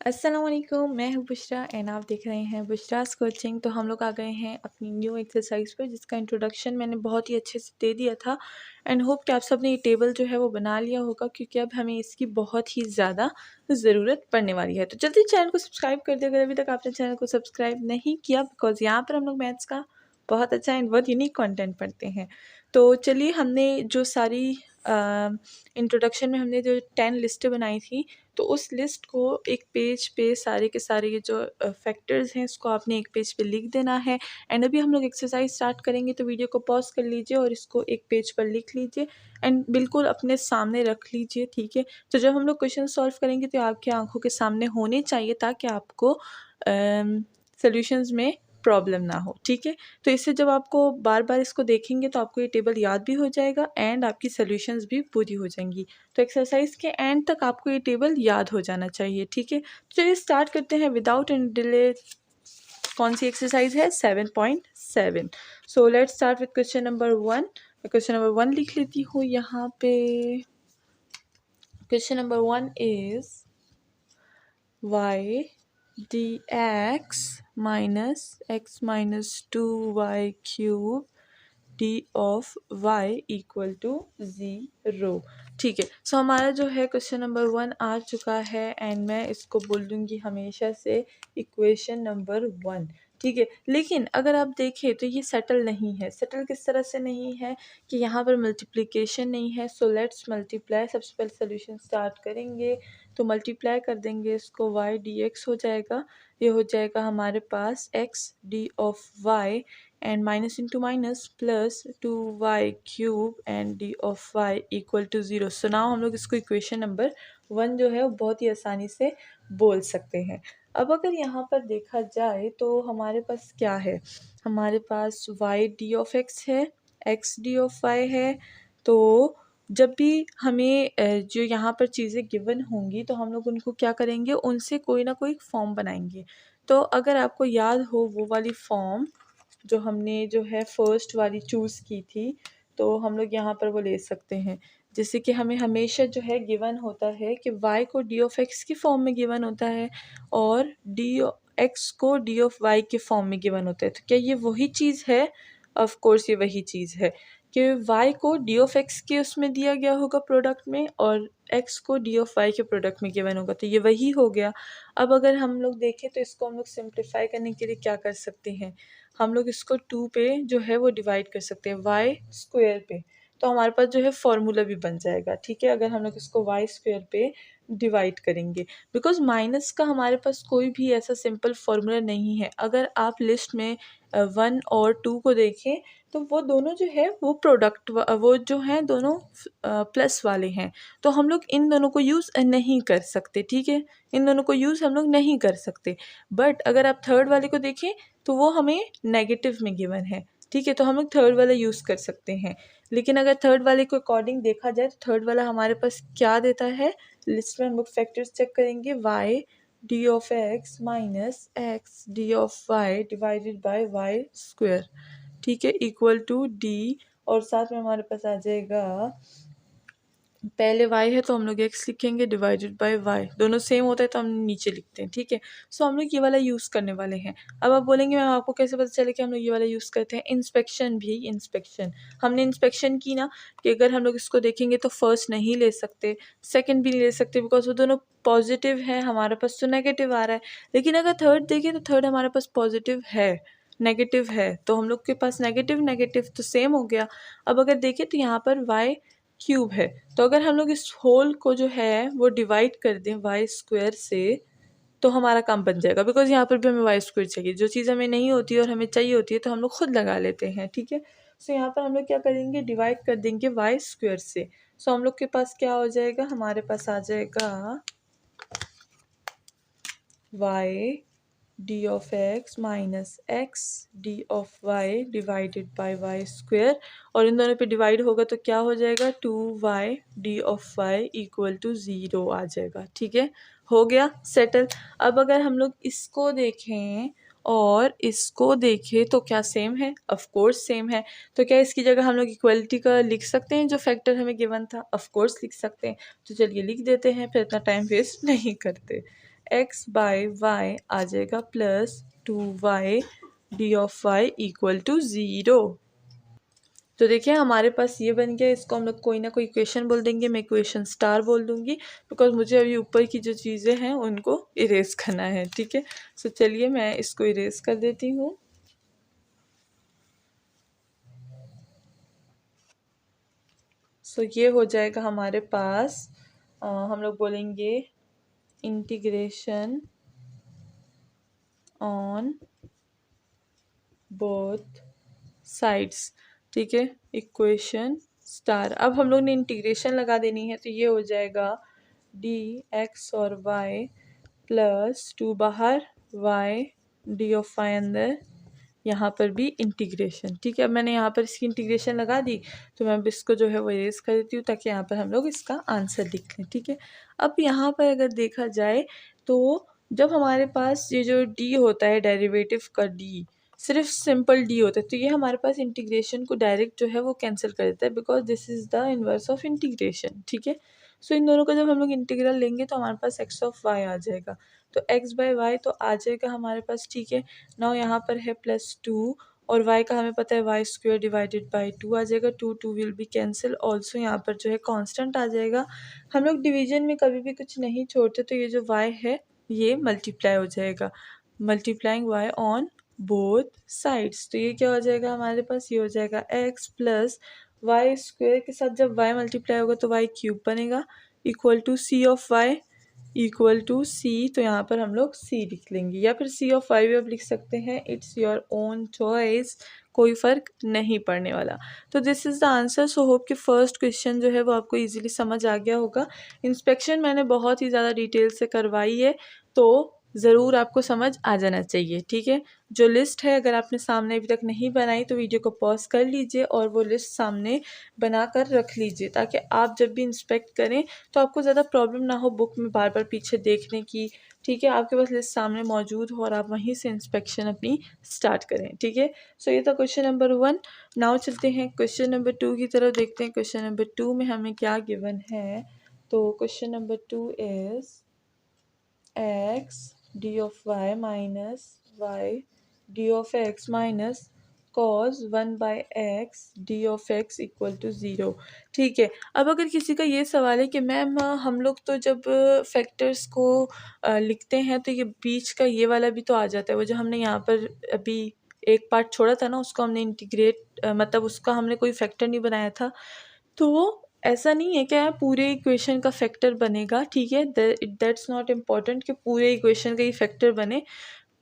अस्सलाम वालेकुम, मैं हूँ बुशरा एंड आप देख रहे हैं बुशरास कोचिंग। तो हम लोग आ गए हैं अपनी न्यू एक्सरसाइज पर, जिसका इंट्रोडक्शन मैंने बहुत ही अच्छे से दे दिया था एंड होप कि आप सब ने ये टेबल जो है वो बना लिया होगा, क्योंकि अब हमें इसकी बहुत ही ज़्यादा ज़रूरत पड़ने वाली है। तो जल्दी चैनल को सब्सक्राइब कर दिया अगर अभी तक आपने चैनल को सब्सक्राइब नहीं किया, बिकॉज यहाँ पर हम लोग मैथ्स का बहुत अच्छा एंड बहुत यूनिक कंटेंट पढ़ते हैं। तो चलिए, हमने जो सारी इंट्रोडक्शन में हमने जो 10 लिस्टें बनाई थी, तो उस लिस्ट को एक पेज पे सारे के सारे ये जो फैक्टर्स हैं इसको आपने एक पेज पे लिख देना है। एंड अभी हम लोग एक्सरसाइज स्टार्ट करेंगे, तो वीडियो को पॉज कर लीजिए और इसको एक पेज पर लिख लीजिए एंड बिल्कुल अपने सामने रख लीजिए, ठीक है। तो जब हम लोग क्वेश्चन सॉल्व करेंगे तो आपकी आंखों के सामने होने चाहिए, ताकि आपको सोल्यूशंस में प्रॉब्लम ना हो, ठीक है। तो इससे जब आपको बार बार इसको देखेंगे तो आपको ये टेबल याद भी हो जाएगा एंड आपकी सोल्यूशंस भी पूरी हो जाएंगी। तो एक्सरसाइज के एंड तक आपको ये टेबल याद हो जाना चाहिए, ठीक है। तो चलिए स्टार्ट करते हैं विदाउट एनी डिले। कौन सी एक्सरसाइज है? 7.7। So let's start with question number 1। Question number 1 लिख लेती हूँ यहाँ पे। Question number 1 is y dx minus x minus 2y cube d of y equal to 0। ठीक है। सो हमारा जो है क्वेश्चन नंबर 1 आ चुका है एंड मैं इसको बोल दूँगी हमेशा से इक्वेशन नंबर 1, ठीक है। लेकिन अगर आप देखें तो ये सेटल नहीं है। सेटल किस तरह से नहीं है कि यहाँ पर मल्टीप्लिकेशन नहीं है। So let's multiply. सबसे पहले सोल्यूशन स्टार्ट करेंगे तो मल्टीप्लाई कर देंगे इसको, y dx हो जाएगा। ये हो जाएगा हमारे पास x d of y and minus into minus plus 2y cube and d of y equal to 0। So now हम लोग इसको इक्वेशन नंबर 1 जो है वो बहुत ही आसानी से बोल सकते हैं। अब अगर यहाँ पर देखा जाए तो हमारे पास क्या है? हमारे पास y d ऑफ x है, x d ऑफ y है। तो जब भी हमें जो यहाँ पर चीज़ें गिवन होंगी तो हम लोग उनको क्या करेंगे, उनसे कोई ना कोई फॉर्म बनाएंगे। तो अगर आपको याद हो वो वाली फॉर्म जो हमने जो है फर्स्ट वाली चूज़ की थी, तो हम लोग यहाँ पर वो ले सकते हैं। जैसे कि हमें हमेशा जो है गिवन होता है कि y को d ऑफ x की फॉर्म में गिवन होता है और x को d ऑफ y के फॉर्म में गिवन होता है। तो क्या ये वही चीज़ है? ऑफ कोर्स ये वही चीज़ है कि y को d ऑफ x के उसमें दिया गया होगा प्रोडक्ट में, और x को d ऑफ y के प्रोडक्ट में गिवन होगा, तो ये वही हो गया। अब अगर हम लोग देखें तो इसको हम लोग सिंप्लीफाई करने के लिए क्या कर सकते हैं, हम लोग इसको 2 पे जो है वो डिवाइड कर सकते हैं, y स्क्वायर पे। तो हमारे पास जो है फॉर्मूला भी बन जाएगा, ठीक है। अगर हम लोग इसको y स्क्वायर पे डिवाइड करेंगे, बिकॉज माइनस का हमारे पास कोई भी ऐसा सिंपल फार्मूला नहीं है। अगर आप लिस्ट में 1 और 2 को देखें तो वो दोनों जो है वो प्रोडक्ट वो जो हैं दोनों प्लस वाले हैं, तो हम लोग इन दोनों को यूज़ नहीं कर सकते, ठीक है। इन दोनों को यूज़ हम लोग नहीं कर सकते। बट अगर आप थर्ड वाले को देखें तो वो हमें नेगेटिव में गिवन है, ठीक है। तो हम लोग थर्ड वाला यूज़ कर सकते हैं। लेकिन अगर थर्ड वाले को अकॉर्डिंग देखा जाए तो थर्ड वाला हमारे पास क्या देता है, लिस्ट में हम लोग फैक्टर्स चेक करेंगे, y d of x minus x d of y divided by y square, ठीक है, इक्वल टू d। और साथ में हमारे पास आ जाएगा, पहले y है तो हम लोग x लिखेंगे डिवाइडेड बाय y, दोनों सेम होता है तो हम नीचे लिखते हैं, ठीक है। सो हम लोग ये वाला यूज़ करने वाले हैं। अब आप बोलेंगे मैम आपको कैसे पता चले कि हम लोग ये वाला यूज़ करते हैं? इंस्पेक्शन भी, इंस्पेक्शन हमने इंस्पेक्शन की ना, कि अगर हम लोग इसको देखेंगे तो फर्स्ट नहीं ले सकते, सेकेंड भी नहीं ले सकते, बिकॉज वो दोनों पॉजिटिव है, हमारे पास तो नेगेटिव आ रहा है। लेकिन अगर थर्ड देखें तो थर्ड हमारे पास पॉजिटिव है, नेगेटिव है, तो हम लोग के पास नेगेटिव नेगेटिव तो सेम हो गया। अब अगर देखें तो यहाँ पर y क्यूब है, तो अगर हम लोग इस होल को जो है वो डिवाइड कर दें y स्क्वायर से तो हमारा काम बन जाएगा, बिकॉज यहाँ पर भी हमें y स्क्वायर चाहिए। जो चीज़ हमें नहीं होती है और हमें चाहिए होती है तो हम लोग खुद लगा लेते हैं, ठीक है। सो यहाँ पर हम लोग क्या करेंगे, डिवाइड कर देंगे y स्क्वायर से। सो हम लोग के पास क्या हो जाएगा, हमारे पास आ जाएगा y d of x minus x d of y divided by y square, और इन दोनों पे डिवाइड होगा तो क्या हो जाएगा, 2y d of y equal to 0 आ जाएगा, ठीक है। हो गया सेटल। अब अगर हम लोग इसको देखें और इसको देखें तो क्या सेम है? ऑफ कोर्स सेम है। तो क्या इसकी जगह हम लोग इक्वलिटी का लिख सकते हैं जो फैक्टर हमें गिवन था? ऑफ कोर्स लिख सकते हैं। तो चलिए लिख देते हैं, फिर इतना टाइम वेस्ट नहीं करते। एक्स बाई वाई आ जाएगा plus 2y D of y equal to 0। तो देखिए हमारे पास ये बन गया। इसको हम लोग कोई ना कोई इक्वेशन बोल देंगे, मैं इक्वेशन स्टार बोल दूंगी बिकॉज मुझे अभी ऊपर की जो चीज़ें हैं उनको इरेज करना है, ठीक है। सो चलिए मैं इसको इरेज कर देती हूँ। सो ये हो जाएगा हमारे पास हम लोग बोलेंगे इंटीग्रेशन ऑन बोथ साइड्स, ठीक है, इक्वेशन स्टार। अब हम लोग ने इंटीग्रेशन लगा देनी है, तो ये हो जाएगा डी एक्स और वाई प्लस 2 बाहर y डी ऑफ वाई अंदर, यहाँ पर भी इंटीग्रेशन, ठीक है। अब मैंने यहाँ पर इसकी इंटीग्रेशन लगा दी, तो मैं अब इसको जो है वो इरेज कर देती हूँ ताकि यहाँ पर हम लोग इसका आंसर लिख लें, ठीक है। अब यहाँ पर अगर देखा जाए तो जब हमारे पास ये जो d होता है डेरिवेटिव का d, सिर्फ सिंपल d होता है, तो ये हमारे पास इंटीग्रेशन को डायरेक्ट जो है वो कैंसिल कर देता है because this is the inverse of integration, ठीक है। सो इन दोनों का जब हम लोग इंटीग्रल लेंगे तो हमारे पास x ऑफ y आ जाएगा, तो x बाई वाई तो आ जाएगा हमारे पास, ठीक है। नाउ यहाँ पर है +2 और y का हमें पता है वाई स्क्वेयर डिवाइडेड बाई 2 आ जाएगा, 2 विल बी कैंसिल, ऑल्सो यहाँ पर जो है कांस्टेंट आ जाएगा। हम लोग डिवीजन में कभी भी कुछ नहीं छोड़ते, तो ये जो y है ये मल्टीप्लाई हो जाएगा, multiplying y on both sides. तो ये क्या हो जाएगा हमारे पास, ये हो जाएगा x प्लस वाई स्क्वेयर के साथ जब y मल्टीप्लाई होगा तो y क्यूब बनेगा equal to c of y equal to C. तो यहाँ पर हम लोग सी लिख लेंगे या फिर सी ऑफ वाई भी आप लिख सकते हैं, इट्स योर ओन चॉइस, कोई फ़र्क नहीं पड़ने वाला। तो this is the answer. So hope कि फर्स्ट क्वेश्चन जो है वो आपको इजीली समझ आ गया होगा। इंस्पेक्शन मैंने बहुत ही ज़्यादा डिटेल से करवाई है, तो ज़रूर आपको समझ आ जाना चाहिए, ठीक है। जो लिस्ट है अगर आपने सामने अभी तक नहीं बनाई तो वीडियो को पॉज कर लीजिए और वो लिस्ट सामने बना कर रख लीजिए ताकि आप जब भी इंस्पेक्ट करें तो आपको ज़्यादा प्रॉब्लम ना हो बुक में बार बार पीछे देखने की, ठीक है। आपके पास लिस्ट सामने मौजूद हो और आप वहीं से इंस्पेक्शन अपनी स्टार्ट करें, ठीक है। सो ये था क्वेश्चन नंबर 1। नाउ चलते हैं क्वेश्चन नंबर 2 की तरफ, देखते हैं क्वेश्चन नंबर 2 में हमें क्या गिवन है। तो question number 2 is x D of Y minus Y D of x minus cos 1 by x D of x equal to 0, ठीक है। अब अगर किसी का ये सवाल है कि मैम हम लोग तो जब फैक्टर्स को लिखते हैं तो ये बीच का ये वाला भी तो आ जाता है, वो जो हमने यहाँ पर अभी एक पार्ट छोड़ा था ना उसको हमने इंटीग्रेट मतलब उसका हमने कोई फैक्टर नहीं बनाया था, तो ऐसा नहीं है क्या पूरे इक्वेशन का फैक्टर बनेगा, ठीक है। दैट्स नॉट इम्पॉर्टेंट कि पूरे इक्वेशन का ही फैक्टर बने,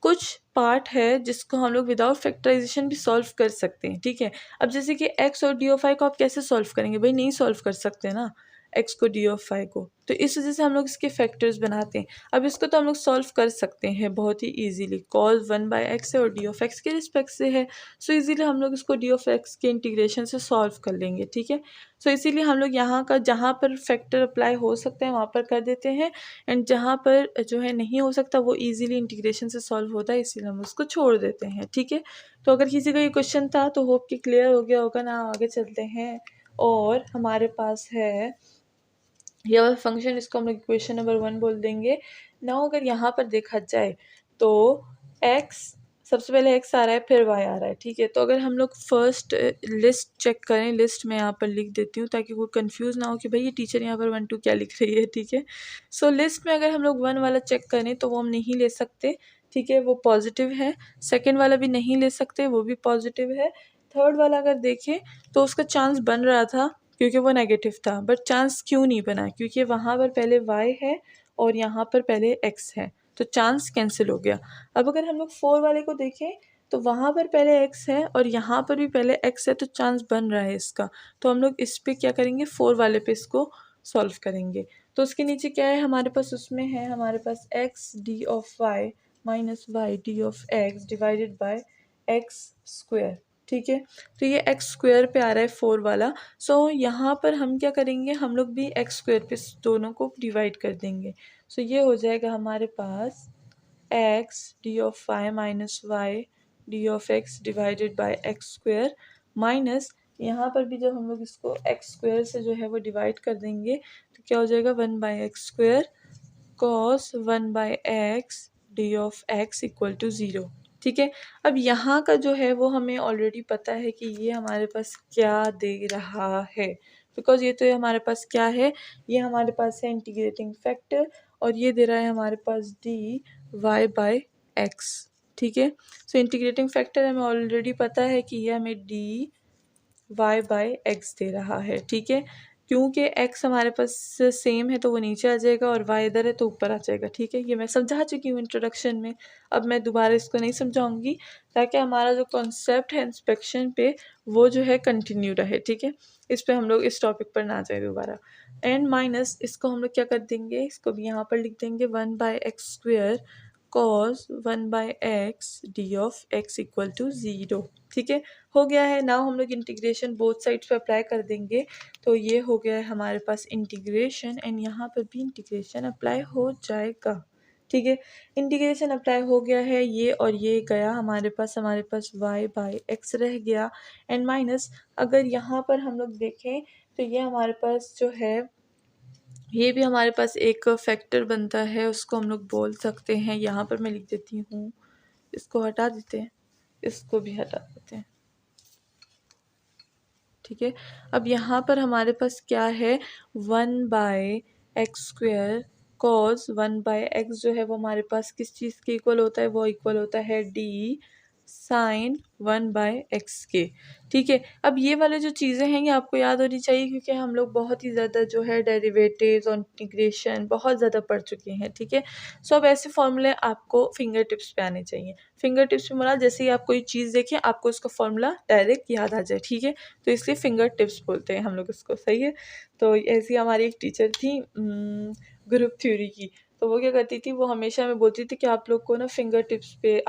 कुछ पार्ट है जिसको हम लोग विदाउट फैक्टराइजेशन भी सॉल्व कर सकते हैं, ठीक है। अब जैसे कि x और डी ऑफ आई को आप कैसे सॉल्व करेंगे, भाई नहीं सॉल्व कर सकते ना x को डी ऑफ आई को, तो इस वजह से हम लोग इसके फैक्टर्स बनाते हैं। अब इसको तो हम लोग सॉल्व कर सकते हैं बहुत ही इजीली, cos 1 बाई एक्स है और डी ऑफ एक्स के रिस्पेक्ट से है, सो इजीली हम लोग इसको डी ऑफ एक्स के इंटीग्रेशन से सॉल्व कर लेंगे, ठीक है। सो इसीलिए हम लोग यहाँ का जहाँ पर फैक्टर अप्लाई हो सकते हैं वहाँ पर कर देते हैं, एंड जहाँ पर जो है नहीं हो सकता वो इजीली इंटीग्रेशन से सॉल्व होता है, इसीलिए हम उसको छोड़ देते हैं, ठीक है। तो अगर किसी का ये क्वेश्चन था तो होप कि क्लियर हो गया होगा ना। आगे चलते हैं और हमारे पास है ये वाला फंक्शन, इसको हम लोग इक्वेशन नंबर 1 बोल देंगे। नाउ अगर यहाँ पर देखा जाए तो x, सबसे पहले x आ रहा है फिर y आ रहा है, ठीक है। तो अगर हम लोग फर्स्ट लिस्ट चेक करें, लिस्ट में यहाँ पर लिख देती हूँ ताकि कोई कंफ्यूज ना हो कि भाई ये टीचर यहाँ पर 1 2 क्या लिख रही है, ठीक है। सो लिस्ट में अगर हम लोग 1 वाला चेक करें तो वो हम नहीं ले सकते, ठीक है, वो पॉजिटिव है। सेकेंड वाला भी नहीं ले सकते, वो भी पॉजिटिव है। थर्ड वाला अगर देखें तो उसका चांस बन रहा था क्योंकि वो नेगेटिव था, बट चांस क्यों नहीं बना, क्योंकि वहाँ पर पहले y है और यहाँ पर पहले x है, तो चांस कैंसिल हो गया। अब अगर हम लोग 4 वाले को देखें तो वहाँ पर पहले x है और यहाँ पर भी पहले x है, तो चांस बन रहा है इसका, तो हम लोग इस पे क्या करेंगे, 4 वाले पे इसको सॉल्व करेंगे। तो उसके नीचे क्या है हमारे पास, उसमें है हमारे पास x D of Y minus Y D of x divided by x square, ठीक है। तो ये एक्स स्क्वेयर पे आ रहा है 4 वाला, सो यहाँ पर हम क्या करेंगे, हम लोग भी एक्स स्क्वेयर पे दोनों को डिवाइड कर देंगे। सो ये हो जाएगा हमारे पास X D of Y minus Y D of x divided by x square minus, यहाँ पर भी जब हम लोग इसको एक्स स्क्वेयर से जो है वो डिवाइड कर देंगे तो क्या हो जाएगा 1 by x square cos 1/x d of x equal to 0। ठीक है, अब यहाँ का जो है वो हमें ऑलरेडी पता है कि ये हमारे पास क्या दे रहा है, बिकॉज ये तो हमारे पास क्या है, ये हमारे पास है इंटीग्रेटिंग फैक्टर और ये दे रहा है हमारे पास डी वाई बाई एक्स। ठीक है, सो इंटीग्रेटिंग फैक्टर हमें ऑलरेडी पता है कि ये हमें डी वाई बाई एक्स दे रहा है। ठीक है, क्योंकि x हमारे पास सेम है तो वो नीचे आ जाएगा और y इधर है तो ऊपर आ जाएगा। ठीक है, ये मैं समझा चुकी हूँ इंट्रोडक्शन में, अब मैं दोबारा इसको नहीं समझाऊंगी ताकि हमारा जो कॉन्सेप्ट है इंस्पेक्शन पे वो जो है कंटिन्यू रहे। ठीक है, इस पे हम लोग इस टॉपिक पर ना जाए दोबारा। एंड माइनस इसको हम लोग क्या कर देंगे, इसको भी यहाँ पर लिख देंगे 1/x² cos 1/x D of x equal to 0। ठीक है, हो गया है। नाउ हम लोग इंटीग्रेशन बोथ साइड्स पे अप्लाई कर देंगे तो ये हो गया है हमारे पास इंटीग्रेशन, एंड यहाँ पर भी इंटीग्रेशन अप्लाई हो जाएगा। ठीक है, इंटीग्रेशन अप्लाई हो गया है, ये और ये गया हमारे पास y/x रह गया। एंड माइनस अगर यहाँ पर हम लोग देखें तो ये हमारे पास जो है ये भी हमारे पास एक फैक्टर बनता है, उसको हम लोग बोल सकते हैं, यहाँ पर मैं लिख देती हूँ, इसको हटा देते हैं, इसको भी हटा देते हैं। ठीक है, अब यहाँ पर हमारे पास क्या है, 1/x² cos 1/x जो है वो हमारे पास किस चीज़ के इक्वल होता है, वो इक्वल होता है डी साइन 1/x के। ठीक है, अब ये वाले जो चीज़ें हैं ये आपको याद होनी चाहिए क्योंकि हम लोग बहुत ही ज़्यादा जो है डेरिवेटिव्स और इंटीग्रेशन बहुत ज़्यादा पढ़ चुके हैं। ठीक है, सो अब ऐसे फॉर्मूले आपको फिंगर टिप्स पे आने चाहिए। फिंगर टिप्स पे मुरा जैसे ही आप कोई चीज़ देखें आपको उसका फॉर्मूला डायरेक्ट याद आ जाए। ठीक है, तो इसलिए फिंगर टिप्स बोलते हैं हम लोग उसको। सही है, तो ऐसी हमारी एक टीचर थी ग्रुप थ्योरी की, तो वो क्या करती थी, वो हमेशा हमें बोलती थी कि आप लोग को ना फिंगर टिप्स पे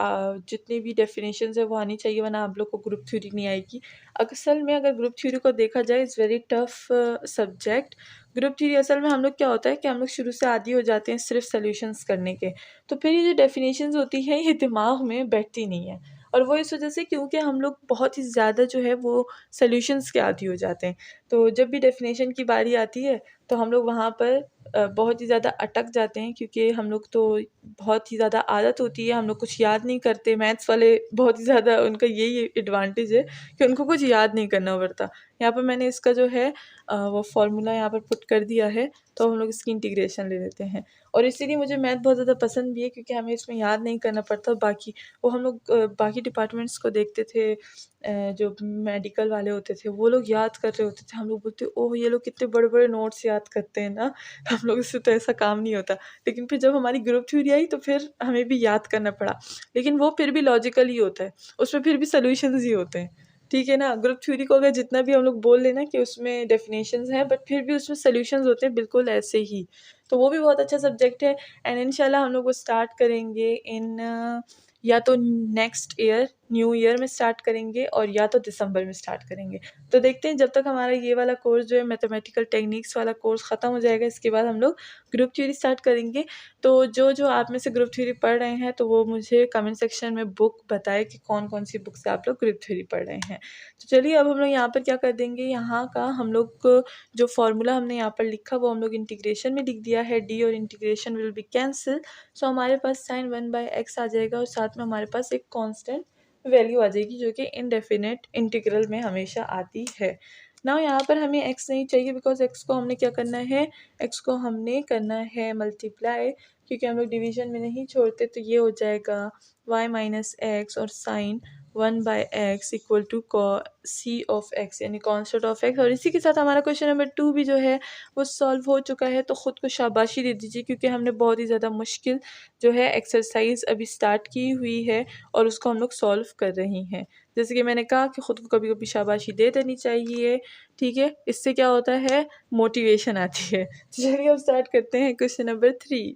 जितनी भी डेफिनेशंस है वो आनी चाहिए, वरना आप लोग को ग्रुप थ्योरी नहीं आएगी। असल में अगर ग्रुप थ्योरी को देखा जाए is very tough subject. Group theory असल में हम लोग क्या होता है कि हम लोग शुरू से आदी हो जाते हैं सिर्फ सॉल्यूशंस करने के, तो फिर ये जो डेफिनेशंस होती हैं ये दिमाग में बैठती नहीं है, और वो इस वजह से क्योंकि हम लोग बहुत ही ज़्यादा जो है वो सॉल्यूशंस के आदी हो जाते हैं। तो जब भी डेफिनेशन की बारी आती है तो हम लोग वहाँ पर बहुत ही ज़्यादा अटक जाते हैं, क्योंकि हम लोग तो बहुत ही ज़्यादा आदत होती है, हम लोग कुछ याद नहीं करते। मैथ्स वाले बहुत ही ज़्यादा उनका यही एडवांटेज है कि उनको कुछ याद नहीं करना पड़ता। यहाँ पर मैंने इसका जो है वो फार्मूला यहाँ पर पुट कर दिया है, तो हम लोग इसकी इंटीग्रेशन ले लेते हैं। और इसीलिए मुझे मैथ बहुत ज़्यादा पसंद भी है क्योंकि हमें इसमें याद नहीं करना पड़ता। बाकी वो हम लोग बाकी डिपार्टमेंट्स को देखते थे, जो मेडिकल वाले होते थे वो लोग याद कर रहे होते थे, हम लोग बोलते ओह ये लोग कितने बड़े बड़े नोट्स याद करते हैं ना, हम लोग से तो ऐसा काम नहीं होता। लेकिन फिर जब हमारी ग्रुप थ्योरी आई तो फिर हमें भी याद करना पड़ा, लेकिन वो फिर भी लॉजिकल ही होता है, उसमें फिर भी सोल्यूशंस ही होते हैं। ठीक है ना, ग्रुप थ्योरी को अगर जितना भी हम लोग बोल लेना कि उसमें डेफिनेशंस हैं, बट फिर भी उसमें सोल्यूशंस होते हैं बिल्कुल ऐसे ही, तो वो भी बहुत अच्छा सब्जेक्ट है। एंड इंशाल्लाह हम लोग वो स्टार्ट करेंगे इन या तो नेक्स्ट ईयर न्यू ईयर में स्टार्ट करेंगे और या तो दिसंबर में स्टार्ट करेंगे। तो देखते हैं, जब तक हमारा ये वाला कोर्स जो है मैथमेटिकल टेक्निक्स वाला कोर्स ख़त्म हो जाएगा, इसके बाद हम लोग ग्रुप थ्योरी स्टार्ट करेंगे। तो जो जो आप में से ग्रुप थ्योरी पढ़ रहे हैं तो वो मुझे कमेंट सेक्शन में बुक बताएं कि कौन कौन सी बुक से आप लोग ग्रुप थ्योरी पढ़ रहे हैं। तो चलिए अब हम लोग यहाँ पर क्या कर देंगे, यहाँ का हम लोग जो फार्मूला हमने यहाँ पर लिखा वो हम लोग इंटीग्रेशन में लिख दिया है, डी और इंटीग्रेशन विल बी कैंसिल। सो हमारे पास साइन 1/x आ जाएगा और साथ में हमारे पास एक कांस्टेंट वैल्यू आ जाएगी जो कि इनडेफिनेट इंटीग्रल में हमेशा आती है। ना यहाँ पर हमें x नहीं चाहिए बिकॉज x को हमने क्या करना है, x को हमने करना है मल्टीप्लाई, क्योंकि हम लोग डिवीजन में नहीं छोड़ते, तो ये हो जाएगा y-x और sine 1/x equal to c of x यानी कॉन्स्टेंट ऑफ x। और इसी के साथ हमारा क्वेश्चन नंबर 2 भी जो है वो सॉल्व हो चुका है। तो ख़ुद को शाबाशी दे दीजिए क्योंकि हमने बहुत ही ज़्यादा मुश्किल जो है एक्सरसाइज अभी स्टार्ट की हुई है और उसको हम लोग सॉल्व कर रही हैं। जैसे कि मैंने कहा कि ख़ुद को कभी कभी शाबाशी दे देनी चाहिए। ठीक है, इससे क्या होता है, मोटिवेशन आती है। चलिए अब स्टार्ट करते हैं क्वेश्चन नंबर 3।